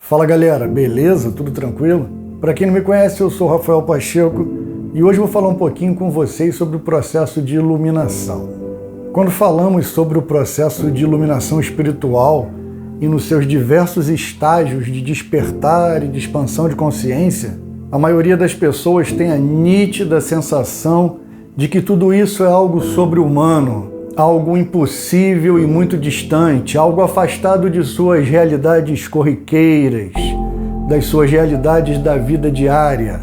Fala galera, beleza? Tudo tranquilo? Para quem não me conhece, eu sou Rafael Pacheco e hoje vou falar um pouquinho com vocês sobre o processo de iluminação. Quando falamos sobre o processo de iluminação espiritual e nos seus diversos estágios de despertar e de expansão de consciência, a maioria das pessoas tem a nítida sensação de que tudo isso é algo sobre-humano, algo impossível e muito distante, algo afastado de suas realidades corriqueiras, das suas realidades da vida diária.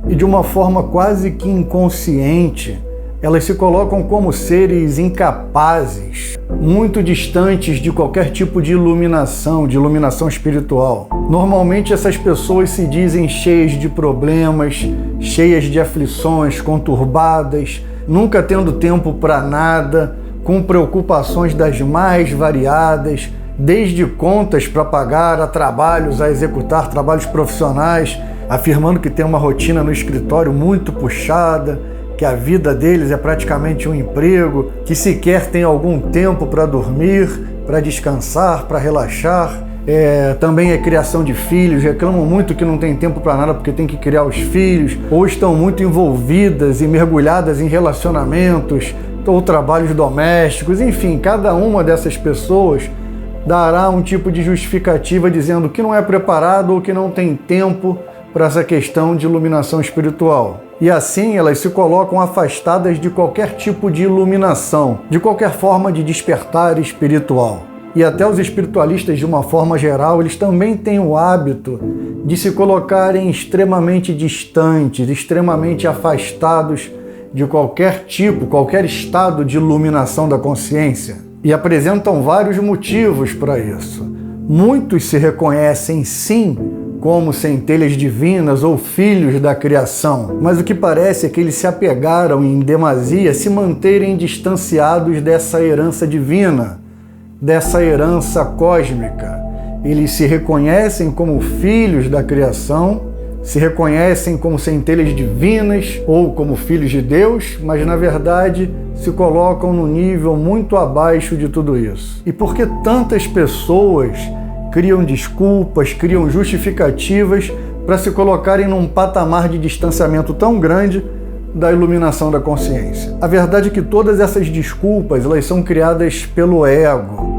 E de uma forma quase que inconsciente, elas se colocam como seres incapazes, muito distantes de qualquer tipo de iluminação espiritual. Normalmente essas pessoas se dizem cheias de problemas, cheias de aflições, conturbadas, nunca tendo tempo para nada, com preocupações das mais variadas, desde contas para pagar, a trabalhos a executar, trabalhos profissionais, afirmando que tem uma rotina no escritório muito puxada, que a vida deles é praticamente um emprego, que sequer tem algum tempo para dormir, para descansar, para relaxar. Também é criação de filhos, reclamam muito que não tem tempo para nada porque tem que criar os filhos, ou estão muito envolvidas e mergulhadas em relacionamentos, ou trabalhos domésticos, enfim, cada uma dessas pessoas dará um tipo de justificativa dizendo que não é preparado ou que não tem tempo para essa questão de iluminação espiritual. E assim elas se colocam afastadas de qualquer tipo de iluminação, de qualquer forma de despertar espiritual. E até os espiritualistas, de uma forma geral, eles também têm o hábito de se colocarem extremamente distantes, extremamente afastados de qualquer tipo, qualquer estado de iluminação da consciência. E apresentam vários motivos para isso. Muitos se reconhecem sim como centelhas divinas ou filhos da criação, mas o que parece é que eles se apegaram em demasia a se manterem distanciados dessa herança divina, dessa herança cósmica. Eles se reconhecem como filhos da criação, se reconhecem como centelhas divinas ou como filhos de Deus, mas na verdade se colocam num nível muito abaixo de tudo isso. E por que tantas pessoas criam desculpas, criam justificativas para se colocarem num patamar de distanciamento tão grande da iluminação da consciência? A verdade é que todas essas desculpas elas são criadas pelo ego,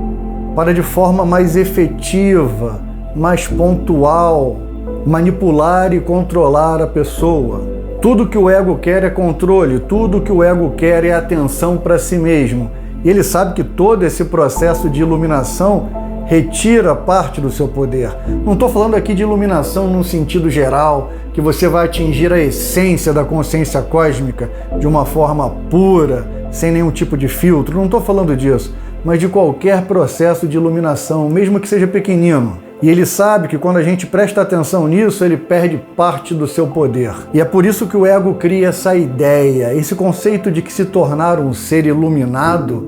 para de forma mais efetiva, mais pontual, manipular e controlar a pessoa. Tudo que o ego quer é controle, tudo que o ego quer é atenção para si mesmo. E ele sabe que todo esse processo de iluminação retira parte do seu poder. Não estou falando aqui de iluminação num sentido geral, que você vai atingir a essência da consciência cósmica de uma forma pura, sem nenhum tipo de filtro. Não estou falando disso, mas de qualquer processo de iluminação, mesmo que seja pequenino. E ele sabe que quando a gente presta atenção nisso, ele perde parte do seu poder. E é por isso que o ego cria essa ideia, esse conceito de que se tornar um ser iluminado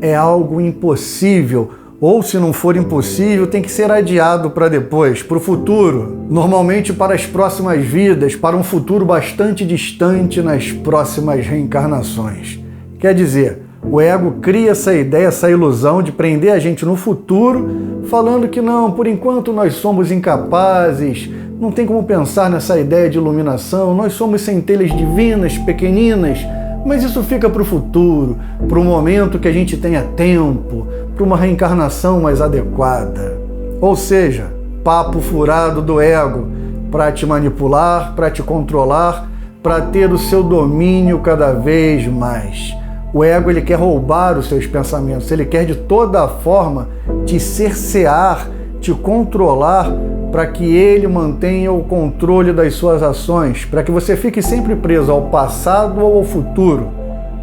é algo impossível, ou se não for impossível, tem que ser adiado para depois, para o futuro. Normalmente para as próximas vidas, para um futuro bastante distante nas próximas reencarnações. Quer dizer, o ego cria essa ideia, essa ilusão de prender a gente no futuro, falando que não, por enquanto nós somos incapazes, não tem como pensar nessa ideia de iluminação, nós somos centelhas divinas, pequeninas, mas isso fica para o futuro, para o momento que a gente tenha tempo, para uma reencarnação mais adequada. Ou seja, papo furado do ego para te manipular, para te controlar, para ter o seu domínio cada vez mais. O ego ele quer roubar os seus pensamentos, ele quer de toda forma te cercear, te controlar para que ele mantenha o controle das suas ações, para que você fique sempre preso ao passado ou ao futuro,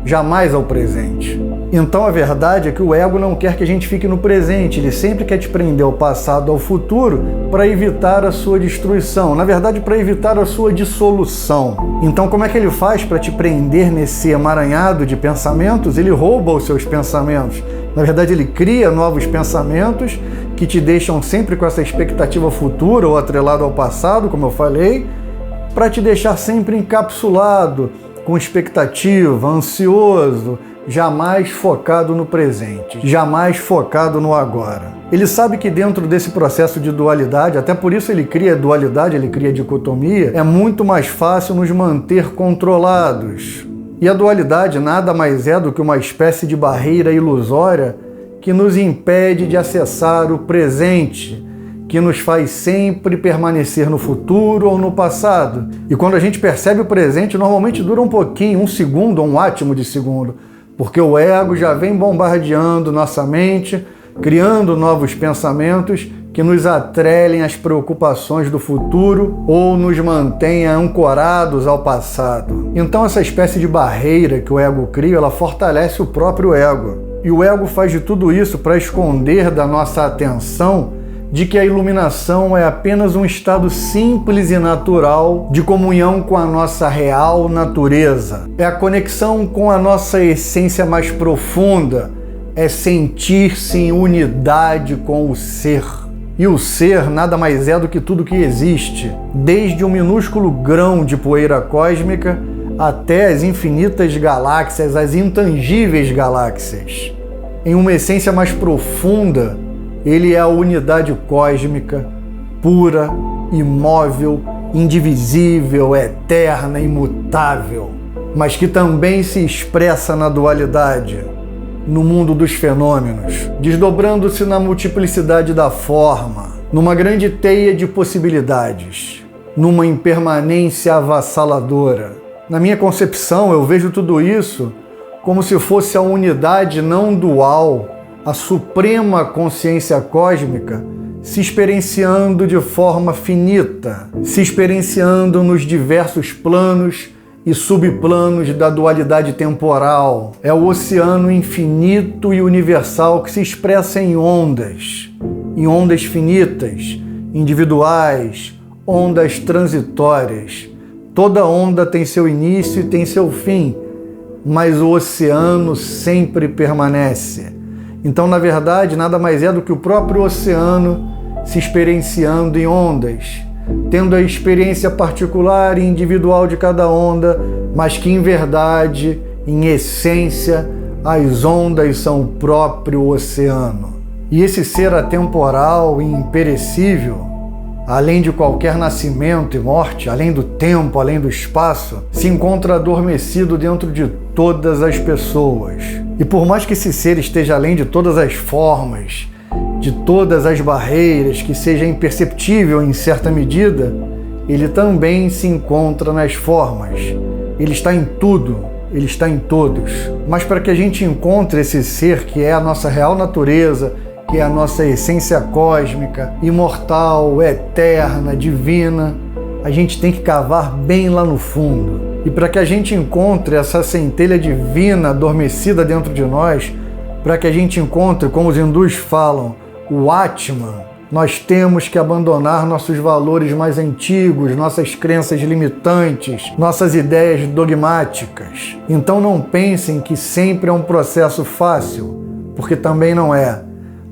jamais ao presente. Então a verdade é que o ego não quer que a gente fique no presente, ele sempre quer te prender ao passado, ao futuro, para evitar a sua destruição, na verdade para evitar a sua dissolução. Então como é que ele faz para te prender nesse emaranhado de pensamentos? Ele rouba os seus pensamentos. Na verdade ele cria novos pensamentos que te deixam sempre com essa expectativa futura ou atrelado ao passado, como eu falei, para te deixar sempre encapsulado, com expectativa, ansioso, jamais focado no presente, jamais focado no agora. Ele sabe que dentro desse processo de dualidade, até por isso ele cria dualidade, ele cria dicotomia, é muito mais fácil nos manter controlados. E a dualidade nada mais é do que uma espécie de barreira ilusória que nos impede de acessar o presente, que nos faz sempre permanecer no futuro ou no passado. E quando a gente percebe o presente, normalmente dura um pouquinho, um segundo ou um átimo de segundo, porque o ego já vem bombardeando nossa mente, criando novos pensamentos que nos atrelem às preocupações do futuro ou nos mantenha ancorados ao passado. Então essa espécie de barreira que o ego cria, ela fortalece o próprio ego. E o ego faz de tudo isso para esconder da nossa atenção de que a iluminação é apenas um estado simples e natural de comunhão com a nossa real natureza. É a conexão com a nossa essência mais profunda, é sentir-se em unidade com o ser. E o ser nada mais é do que tudo que existe, desde um minúsculo grão de poeira cósmica até as infinitas galáxias, as intangíveis galáxias. Em uma essência mais profunda, ele é a unidade cósmica, pura, imóvel, indivisível, eterna, imutável, mas que também se expressa na dualidade, no mundo dos fenômenos, desdobrando-se na multiplicidade da forma, numa grande teia de possibilidades, numa impermanência avassaladora. Na minha concepção, eu vejo tudo isso como se fosse a unidade não dual, a suprema consciência cósmica se experienciando de forma finita, se experienciando nos diversos planos e subplanos da dualidade temporal. É o oceano infinito e universal que se expressa em ondas finitas, individuais, ondas transitórias. Toda onda tem seu início e tem seu fim, mas o oceano sempre permanece. Então, na verdade, nada mais é do que o próprio oceano se experienciando em ondas, tendo a experiência particular e individual de cada onda, mas que, em verdade, em essência, as ondas são o próprio oceano. E esse ser atemporal e imperecível, além de qualquer nascimento e morte, além do tempo, além do espaço, se encontra adormecido dentro de todas as pessoas. E por mais que esse ser esteja além de todas as formas, de todas as barreiras, que seja imperceptível em certa medida, ele também se encontra nas formas. Ele está em tudo, ele está em todos. Mas para que a gente encontre esse ser que é a nossa real natureza, que é a nossa essência cósmica, imortal, eterna, divina, a gente tem que cavar bem lá no fundo. E para que a gente encontre essa centelha divina adormecida dentro de nós, para que a gente encontre, como os hindus falam, o Atman, nós temos que abandonar nossos valores mais antigos, nossas crenças limitantes, nossas ideias dogmáticas. Então não pensem que sempre é um processo fácil, porque também não é.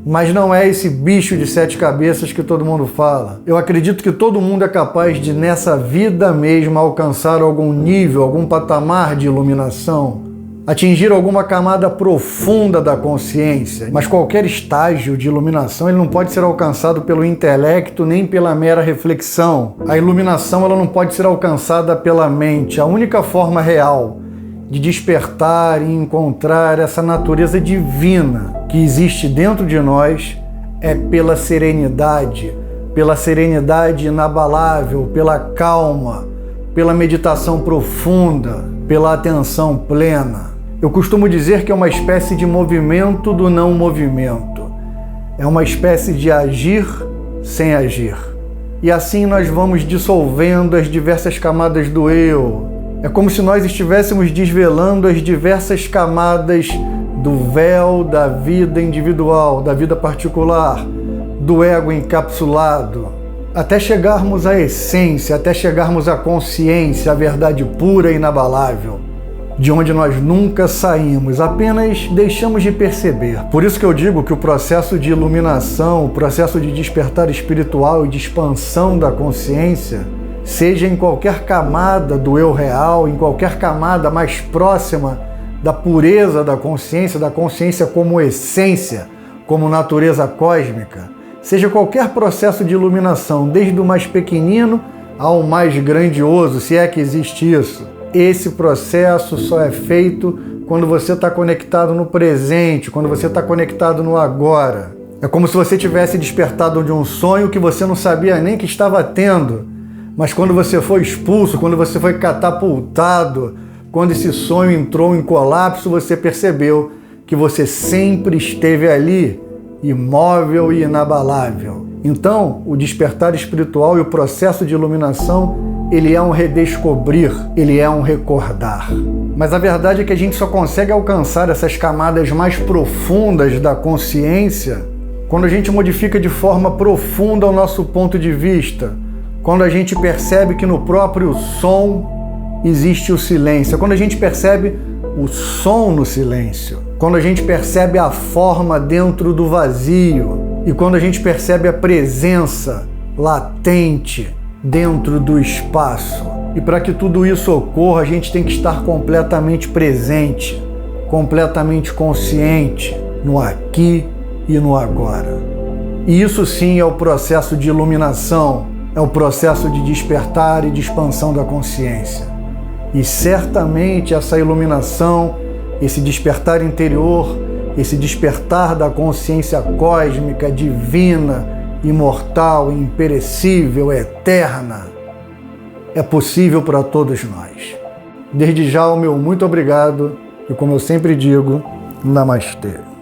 Mas não é esse bicho de 7 cabeças que todo mundo fala. Eu acredito que todo mundo é capaz de, nessa vida mesmo, alcançar algum nível, algum patamar de iluminação, atingir alguma camada profunda da consciência. Mas qualquer estágio de iluminação ele não pode ser alcançado pelo intelecto nem pela mera reflexão. A iluminação ela não pode ser alcançada pela mente. A única forma real de despertar e encontrar essa natureza divina que existe dentro de nós é pela serenidade inabalável, pela calma, pela meditação profunda, pela atenção plena. Eu costumo dizer que é uma espécie de movimento do não movimento. É uma espécie de agir sem agir. E assim nós vamos dissolvendo as diversas camadas do eu. É como se nós estivéssemos desvelando as diversas camadas do véu da vida individual, da vida particular, do ego encapsulado, até chegarmos à essência, até chegarmos à consciência, à verdade pura e inabalável, de onde nós nunca saímos, apenas deixamos de perceber. Por isso que eu digo que o processo de iluminação, o processo de despertar espiritual e de expansão da consciência, seja em qualquer camada do eu real, em qualquer camada mais próxima da pureza da consciência como essência, como natureza cósmica, seja qualquer processo de iluminação, desde o mais pequenino ao mais grandioso, se é que existe isso. Esse processo só é feito quando você está conectado no presente, quando você está conectado no agora. É como se você tivesse despertado de um sonho que você não sabia nem que estava tendo, mas quando você foi expulso, quando você foi catapultado, quando esse sonho entrou em colapso, você percebeu que você sempre esteve ali, imóvel e inabalável. Então, o despertar espiritual e o processo de iluminação, ele é um redescobrir, ele é um recordar. Mas a verdade é que a gente só consegue alcançar essas camadas mais profundas da consciência quando a gente modifica de forma profunda o nosso ponto de vista, quando a gente percebe que no próprio som existe o silêncio, quando a gente percebe o som no silêncio, quando a gente percebe a forma dentro do vazio e quando a gente percebe a presença latente dentro do espaço. E para que tudo isso ocorra, a gente tem que estar completamente presente, completamente consciente no aqui e no agora. E isso sim é o processo de iluminação, é o processo de despertar e de expansão da consciência. E certamente essa iluminação, esse despertar interior, esse despertar da consciência cósmica, divina, imortal, imperecível, eterna, é possível para todos nós. Desde já o meu muito obrigado e, como eu sempre digo, Namastê.